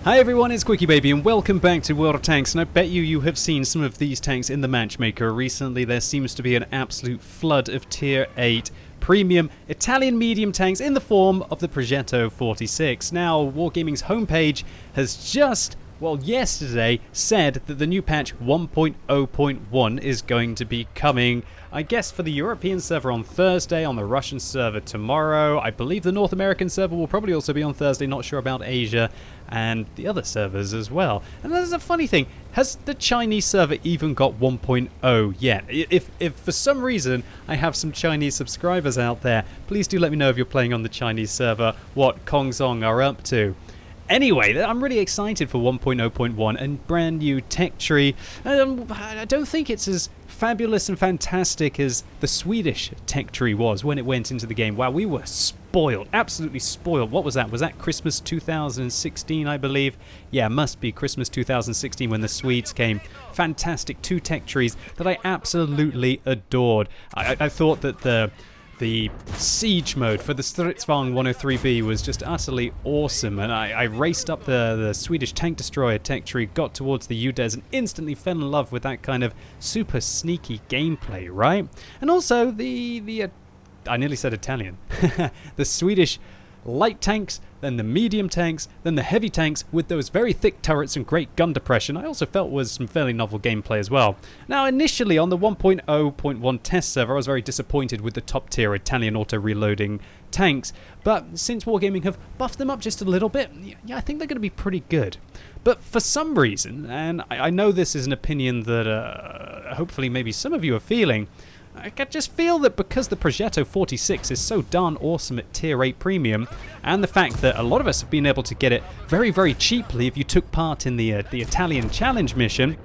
Hi everyone, it's QuickyBaby and welcome back to World of Tanks, and I bet you have seen some of these tanks in the matchmaker. Recently there seems to be an absolute flood of tier 8 premium Italian medium tanks in the form of the Progetto 46. Now, Wargaming's homepage has just, well, yesterday said that the new patch 1.0.1 is going to be coming, I guess, for the European server on Thursday, on the Russian server tomorrow. I believe the North American server will probably also be on Thursday, not sure about Asia, and the other servers as well. And there's a funny thing, has the Chinese server even got 1.0 yet? If for some reason I have some Chinese subscribers out there, please do let me know if you're playing on the Chinese server, what Kongzong are up to. Anyway, I'm really excited for 1.0.1 and brand new tech tree. I don't think it's as fabulous and fantastic as the Swedish tech tree was when it went into the game. Wow, we were spoiled, absolutely spoiled. What was that? Was that Christmas 2016, I believe? Yeah, must be Christmas 2016 when the Swedes came. Fantastic 2 tech trees that I absolutely adored. I thought that the siege mode for the Stridsvagn 103B was just utterly awesome, and I raced up the Swedish tank destroyer tech tree, got towards the UDES, and instantly fell in love with that kind of super sneaky gameplay, right? And also the I nearly said Italian, the Swedish light tanks, then the medium tanks, then the heavy tanks with those very thick turrets and great gun depression, I also felt was some fairly novel gameplay as well. Now, initially on the 1.0.1 test server, I was very disappointed with the top tier Italian auto-reloading tanks, but since Wargaming have buffed them up just a little bit, yeah, I think they're going to be pretty good. But for some reason, and I know this is an opinion that hopefully maybe some of you are feeling, I just feel that because the Progetto 46 is so darn awesome at tier 8 premium, and the fact that a lot of us have been able to get it very, very cheaply if you took part in the Italian challenge mission,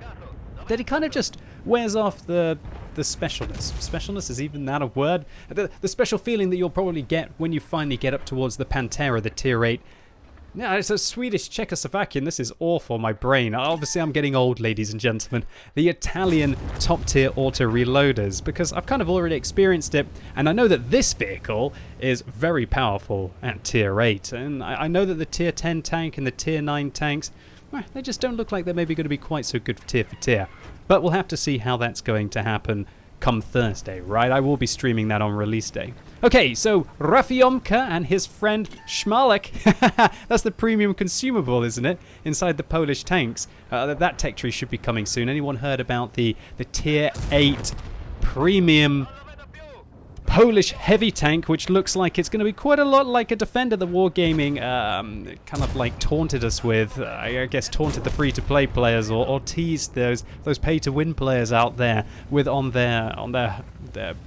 that it kind of just wears off the specialness. Specialness, is even that a word? The special feeling that you'll probably get when you finally get up towards the Pantera, the tier 8. Yeah, it's a Swedish Czechoslovakian. This is awful, my brain. Obviously, I'm getting old, ladies and gentlemen. The Italian top-tier auto-reloaders, because I've kind of already experienced it, and I know that this vehicle is very powerful at tier 8. And I know that the tier 10 tank and the tier 9 tanks, well, they just don't look like they're maybe going to be quite so good for tier. But we'll have to see how that's going to happen come Thursday, right? I will be streaming that on release day. Okay, so Rafiomka and his friend Schmalek, that's the premium consumable, isn't it? Inside the Polish tanks. That tech tree should be coming soon. Anyone heard about the tier 8 premium Polish heavy tank, which looks like it's going to be quite a lot like a Defender that Wargaming kind of like taunted us with. I guess taunted the free-to-play players or teased those pay-to-win players out there with on their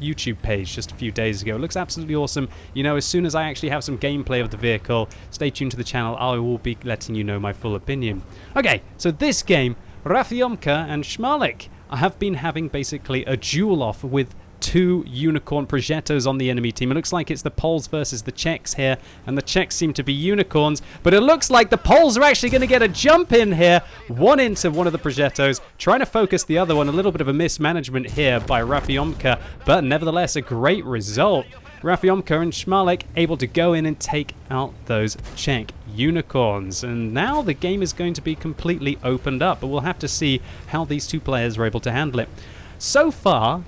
YouTube page just a few days ago. It looks absolutely awesome. You know, as soon as I actually have some gameplay of the vehicle, stay tuned to the channel. I will be letting you know my full opinion. Okay, so this game, Rafiomka and Schmalek, I have been having basically a duel off with 2 unicorn Progettos on the enemy team. It looks like it's the Poles versus the Czechs here, and the Czechs seem to be unicorns, but it looks like the Poles are actually going to get a jump in here. One into one of the Progettos, trying to focus the other one. A little bit of a mismanagement here by Rafiomka, but nevertheless a great result. Rafiomka and Schmalek able to go in and take out those Czech unicorns, and now the game is going to be completely opened up, but we'll have to see how these 2 players are able to handle it. So far,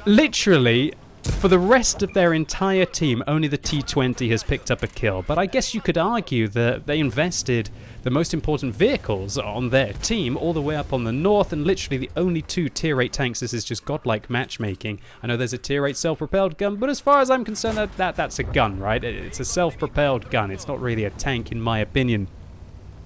literally, for the rest of their entire team, only the T20 has picked up a kill. But I guess you could argue that they invested the most important vehicles on their team all the way up on the north, and literally the only 2 tier 8 tanks. This is just godlike matchmaking. I know there's a tier 8 self-propelled gun, but as far as I'm concerned, that's a gun, right? It's a self-propelled gun. It's not really a tank, in my opinion.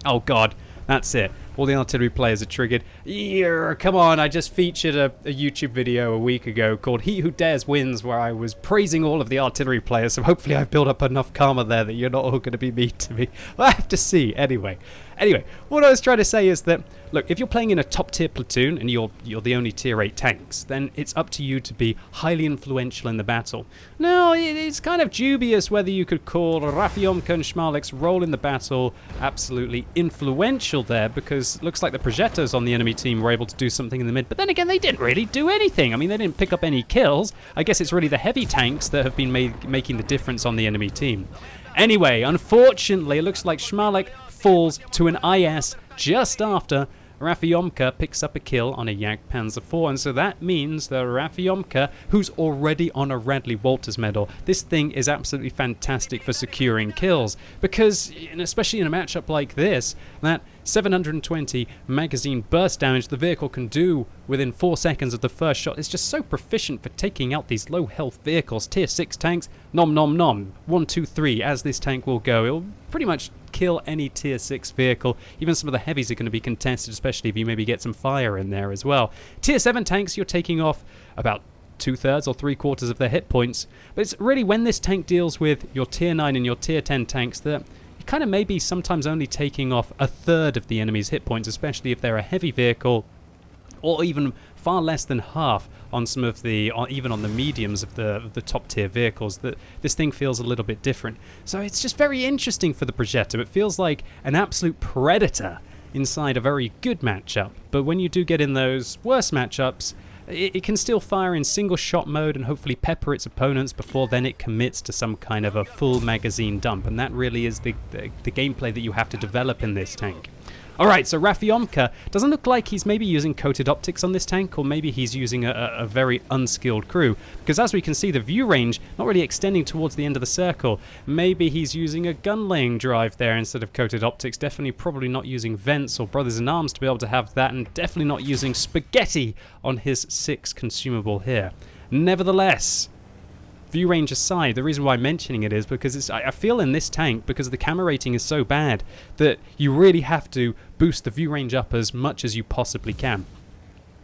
Oh, God. That's it. All the artillery players are triggered. Yeah, come on, I just featured a YouTube video a week ago called He Who Dares Wins, where I was praising all of the artillery players, so hopefully I've built up enough karma there that you're not all going to be mean to me. We'll have to see. Anyway, what I was trying to say is that, look, if you're playing in a top-tier platoon and you're the only tier 8 tanks, then it's up to you to be highly influential in the battle. Now, it's kind of dubious whether you could call Rafiomka and Schmalek's role in the battle absolutely influential there, because it looks like the Progettos on the enemy team were able to do something in the mid, but then again, they didn't really do anything. I mean, they didn't pick up any kills. I guess it's really the heavy tanks that have been making the difference on the enemy team. Anyway, unfortunately, it looks like Schmalek falls to an IS just after Raffiomka picks up a kill on a Yak Panzer IV, and so that means that Raffiomka, who's already on a Radley Walters medal, this thing is absolutely fantastic for securing kills, because, especially in a matchup like this, that 720 magazine burst damage the vehicle can do within 4 seconds of the first shot is just so proficient for taking out these low health vehicles. Tier 6 tanks, nom nom nom, 1, 2, 3, as this tank will go. It'll pretty much kill any tier 6 vehicle. Even some of the heavies are going to be contested, especially if you maybe get some fire in there as well. Tier 7 tanks, you're taking off about 2/3 or 3/4 of their hit points, but it's really when this tank deals with your tier 9 and your tier 10 tanks that you kind of maybe sometimes only taking off 1/3 of the enemy's hit points, especially if they're a heavy vehicle, or even far less than half on some of the, even on the mediums of the top tier vehicles. That this thing feels a little bit different. So it's just very interesting for the Progetto. It feels like an absolute predator inside a very good matchup, but when you do get in those worse matchups, it can still fire in single shot mode and hopefully pepper its opponents before then it commits to some kind of a full magazine dump, and that really is the gameplay that you have to develop in this tank. Alright, so Raffiomka doesn't look like he's maybe using coated optics on this tank, or maybe he's using a very unskilled crew, because as we can see, the view range not really extending towards the end of the circle. Maybe he's using a gun laying drive there instead of coated optics. Definitely probably not using vents or brothers in arms to be able to have that, and definitely not using spaghetti on his 6 consumable here. Nevertheless, view range aside, the reason why I'm mentioning it is because I feel in this tank, because the camera rating is so bad, that you really have to boost the view range up as much as you possibly can.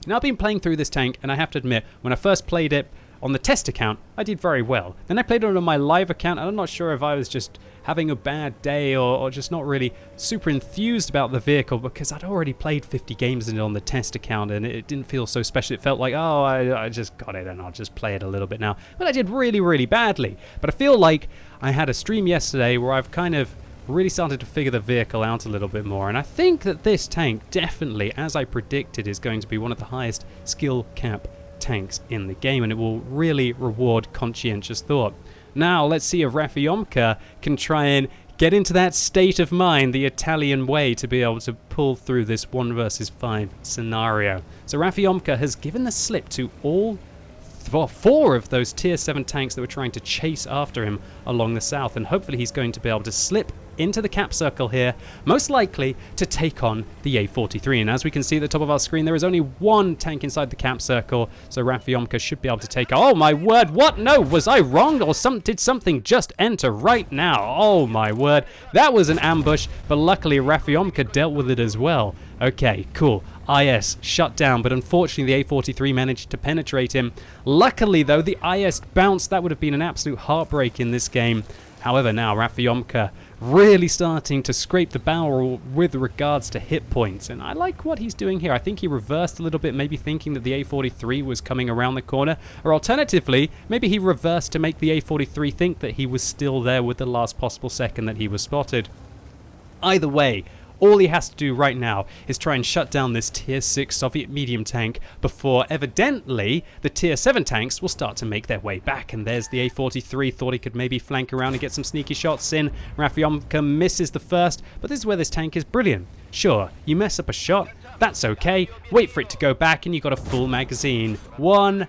Now, I've been playing through this tank, and I have to admit, when I first played it on the test account, I did very well. Then I played it on my live account, and I'm not sure if I was just having a bad day or just not really super enthused about the vehicle, because I'd already played 50 games in it on the test account, and it didn't feel so special. It felt like, oh, I just got it and I'll just play it a little bit now. But I did really, really badly. But I feel like I had a stream yesterday where I've kind of really started to figure the vehicle out a little bit more, and I think that this tank definitely, as I predicted, is going to be one of the highest skill cap tanks in the game, and it will really reward conscientious thought. Now let's see if Raffiomka can try and get into that state of mind, the Italian way, to be able to pull through this 1 versus 5 scenario. So Raffiomka has given the slip to all 4 of those tier 7 tanks that were trying to chase after him along the south, and hopefully he's going to be able to slip into the cap circle here, most likely to take on the A43. And as we can see at the top of our screen, there is only 1 tank inside the cap circle, so Raffiomka should be able to take... Oh my word, what? No, was I wrong? Or did something just enter right now? Oh my word, that was an ambush, but luckily Raffiomka dealt with it as well. Okay, cool. IS shut down, but unfortunately the A43 managed to penetrate him. Luckily though, the IS bounced. That would have been an absolute heartbreak in this game. However, now Raffiomka really starting to scrape the barrel with regards to hit points, and I like what he's doing here. I think he reversed a little bit, maybe thinking that the A43 was coming around the corner, or alternatively, maybe he reversed to make the A43 think that he was still there with the last possible second that he was spotted. Either way, all he has to do right now is try and shut down this tier 6 Soviet medium tank before evidently the tier 7 tanks will start to make their way back. And there's the A43, thought he could maybe flank around and get some sneaky shots in. Raffiomka misses the first, but this is where this tank is brilliant. Sure, you mess up a shot, that's okay. Wait for it to go back and you got a full magazine. 1,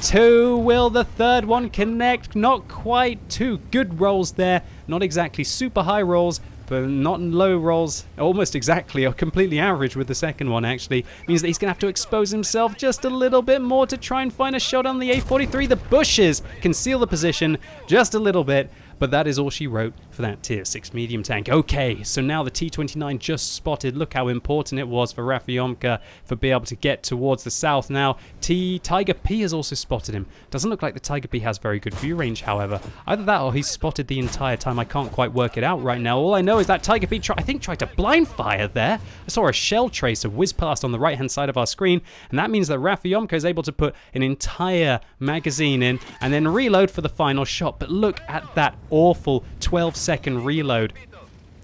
2, will the third one connect? Not quite. 2 good rolls there, not exactly super high rolls, but not low rolls, almost exactly, or completely average with the second one actually. Means that he's going to have to expose himself just a little bit more to try and find a shot on the A43. The bushes conceal the position just a little bit, but that is all she wrote for that tier 6 medium tank. Okay, so now the T29 just spotted. Look how important it was for Raffiomka for being able to get towards the south. Now Tiger P has also spotted him. Doesn't look like the Tiger P has very good view range, however. Either that or he's spotted the entire time. I can't quite work it out right now. All I know is that Tiger P I think tried to blind fire there. I saw a shell tracer whiz past on the right hand side of our screen, and that means that Raffiomka is able to put an entire magazine in and then reload for the final shot. But look at that awful 12-second reload.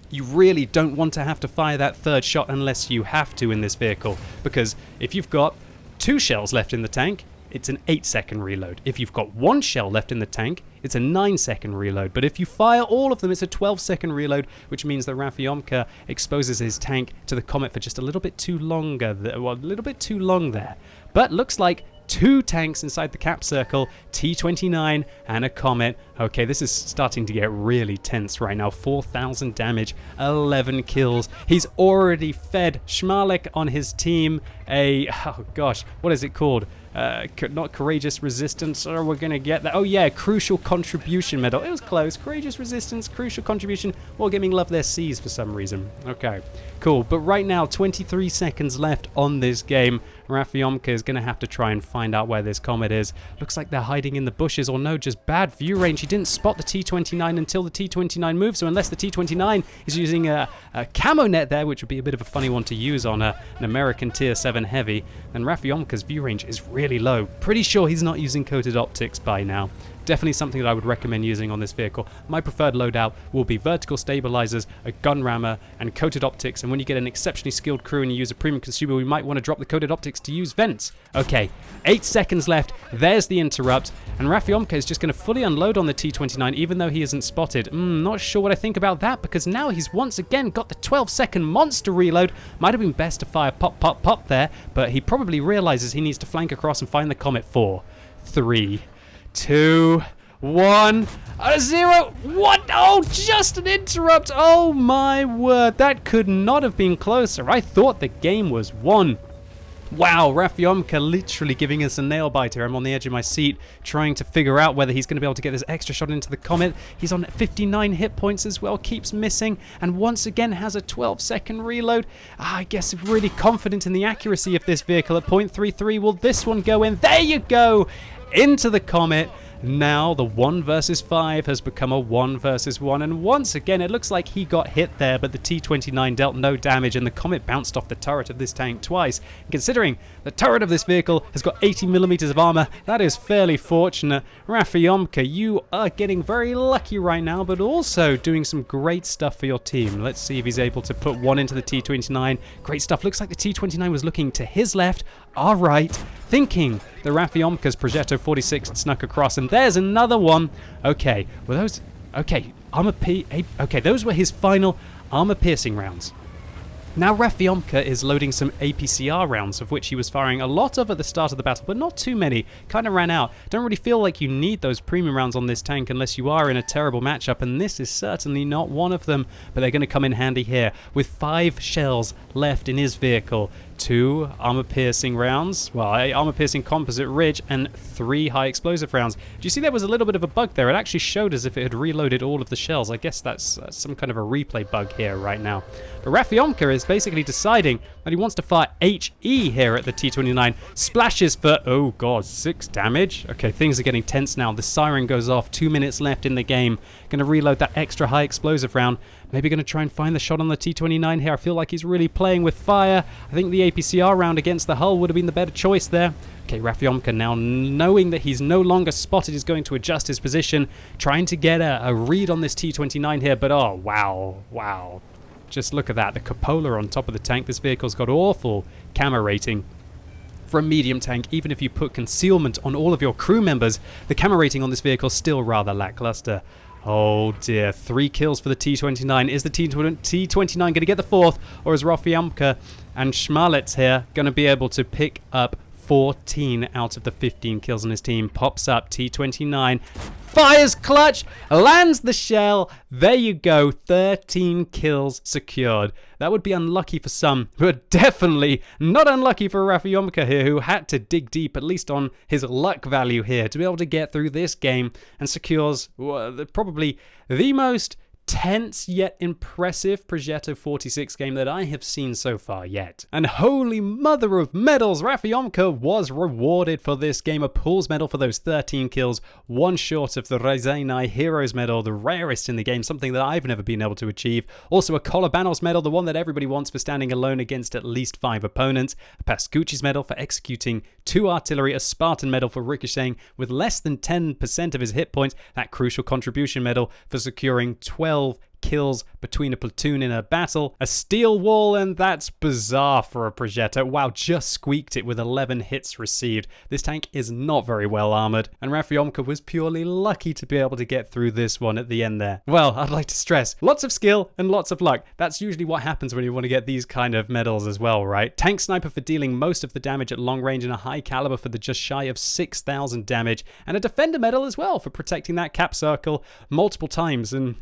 You really don't want to have to fire that third shot unless you have to in this vehicle, because if you've got 2 shells left in the tank, it's an 8-second reload. If you've got 1 shell left in the tank, it's a 9-second reload. But if you fire all of them, it's a 12-second reload, which means that Rafyomka exposes his tank to the comet for just a little bit too longer. Well, a little bit too long there. But looks like 2 tanks inside the cap circle, T-29 and a comet. Okay, this is starting to get really tense right now. 4,000 damage, 11 kills. He's already fed Schmalek on his team oh gosh, what is it called? Not courageous resistance, or we're gonna get that. Oh yeah, crucial contribution medal. It was close. Courageous resistance, crucial contribution. Wargaming love their C's for some reason. Okay, cool. But right now, 23 seconds left on this game. Rafyomka is gonna have to try and find out where this comet is. Looks like they're hiding in the bushes, or no, just bad view range. He didn't spot the T-29 until the T-29 moved. So unless the T-29 is using a camo net there, which would be a bit of a funny one to use on an American Tier 7 heavy, then Rafyomka's view range is really low. Pretty sure he's not using coated optics by now. Definitely something that I would recommend using on this vehicle. My preferred loadout will be vertical stabilizers, a gun rammer, and coated optics. And when you get an exceptionally skilled crew and you use a premium consumer, we might want to drop the coated optics to use vents. Okay, 8 seconds left. There's the interrupt. And Rafyomka is just going to fully unload on the T-29, even though he isn't spotted. Not sure what I think about that, because now he's once again got the 12-second monster reload. Might have been best to fire pop, pop, pop there, but he probably realizes he needs to flank across and find the comet. 4, 3, 2, 1, 0. What? Oh, just an interrupt. Oh my word. That could not have been closer. I thought the game was won. Wow, Rafyomka literally giving us a nail biter. I'm on the edge of my seat trying to figure out whether he's going to be able to get this extra shot into the comet. He's on 59 hit points as well, keeps missing, and once again has a 12-second reload. I guess really confident in the accuracy of this vehicle at .33. Will this one go in? There you go! Into the comet. Now the 1 versus 5 has become a 1 versus 1, and once again it looks like he got hit there, but the T-29 dealt no damage and the comet bounced off the turret of this tank twice. And considering the turret of this vehicle has got 80mm of armor, that is fairly fortunate. Rafyomka, you are getting very lucky right now, but also doing some great stuff for your team. Let's see if he's able to put 1 into the T-29. Great stuff. Looks like the T-29 was looking to his left, our right, thinking the Rafyomka's Progetto 46 had snuck across, and there's another one. Okay, were those... Okay, okay, those were his final armor-piercing rounds. Now Rafyomka is loading some APCR rounds, of which he was firing a lot of at the start of the battle, but not too many. Kind of ran out. Don't really feel like you need those premium rounds on this tank unless you are in a terrible matchup, and this is certainly not one of them. But they're going to come in handy here, with 5 shells left in his vehicle. 2 armor-piercing rounds, well, a armor-piercing composite ridge, and 3 high-explosive rounds. Do you see there was a little bit of a bug there? It actually showed as if it had reloaded all of the shells. I guess that's some kind of a replay bug here right now. But Rafyomka is basically deciding that he wants to fire HE here at the T-29. Splashes for, oh god, 6 damage. Okay, things are getting tense now. The siren goes off. 2 minutes left in the game. Going to reload that extra high-explosive round. Maybe going to try and find the shot on the T-29 here. I feel like he's really playing with fire. I think the APCR round against the hull would have been the better choice there. Okay, Rafyomka now, knowing that he's no longer spotted, is going to adjust his position, trying to get a read on this T-29 here, but oh, wow. Just look at that, the cupola on top of the tank. This vehicle's got awful camo rating. For a medium tank, even if you put concealment on all of your crew members, the camo rating on this vehicle is still rather lackluster. Oh dear, 3 kills for the T-29. Is the T-29 going to get the 4th, or is Rafyomka and Schmalek here going to be able to pick up 14 out of the 15 kills on his team? Pops up, T-29, fires clutch, lands the shell. There you go, 13 kills secured. That would be unlucky for some, but definitely not unlucky for Rafyomka here, who had to dig deep, at least on his luck value here, to be able to get through this game and secures probably the most tense yet impressive Progetto 46 game that I have seen so far yet. And holy mother of medals, Rafyomka was rewarded for this game. A Pools medal for those 13 kills, 1 short of the Rezanai Heroes medal, the rarest in the game, something that I've never been able to achieve. Also a Kolobanos medal, the one that everybody wants for standing alone against at least 5 opponents. A Pascucci's medal for executing 2 artillery, a Spartan medal for ricocheting with less than 10% of his hit points, that crucial contribution medal for securing 12 kills between a platoon in a battle, a steel wall, and that's bizarre for a Progetto. Wow, just squeaked it with 11 hits received. This tank is not very well armored, and Rafyomka was purely lucky to be able to get through this one at the end there. Well, I'd like to stress, lots of skill and lots of luck. That's usually what happens when you want to get these kind of medals as well, right? Tank Sniper for dealing most of the damage at long range, and a High Caliber for the just shy of 6,000 damage, and a Defender medal as well for protecting that cap circle multiple times, and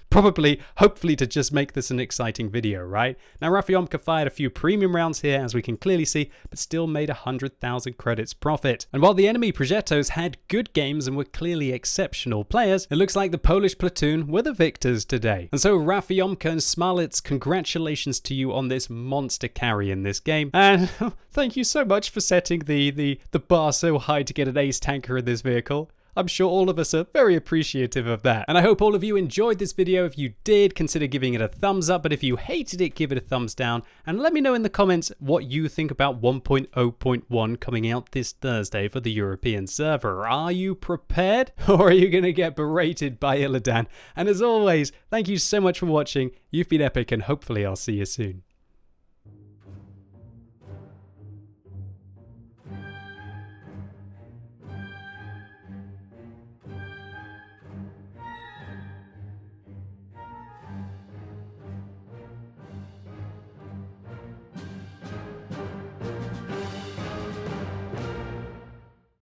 probably, hopefully, to just make this an exciting video, right? Now, Rafyomka fired a few premium rounds here, as we can clearly see, but still made 100,000 credits profit. And while the enemy Progettos had good games and were clearly exceptional players, it looks like the Polish platoon were the victors today. And so, Rafyomka and Smalets, congratulations to you on this monster carry in this game. And thank you so much for setting the bar so high to get an ace tanker in this vehicle. I'm sure all of us are very appreciative of that. And I hope all of you enjoyed this video. If you did, consider giving it a thumbs up. But if you hated it, give it a thumbs down. And let me know in the comments what you think about 1.0.1 coming out this Thursday for the European server. Are you prepared? Or are you going to get berated by Illidan? And as always, thank you so much for watching. You've been epic, and hopefully I'll see you soon.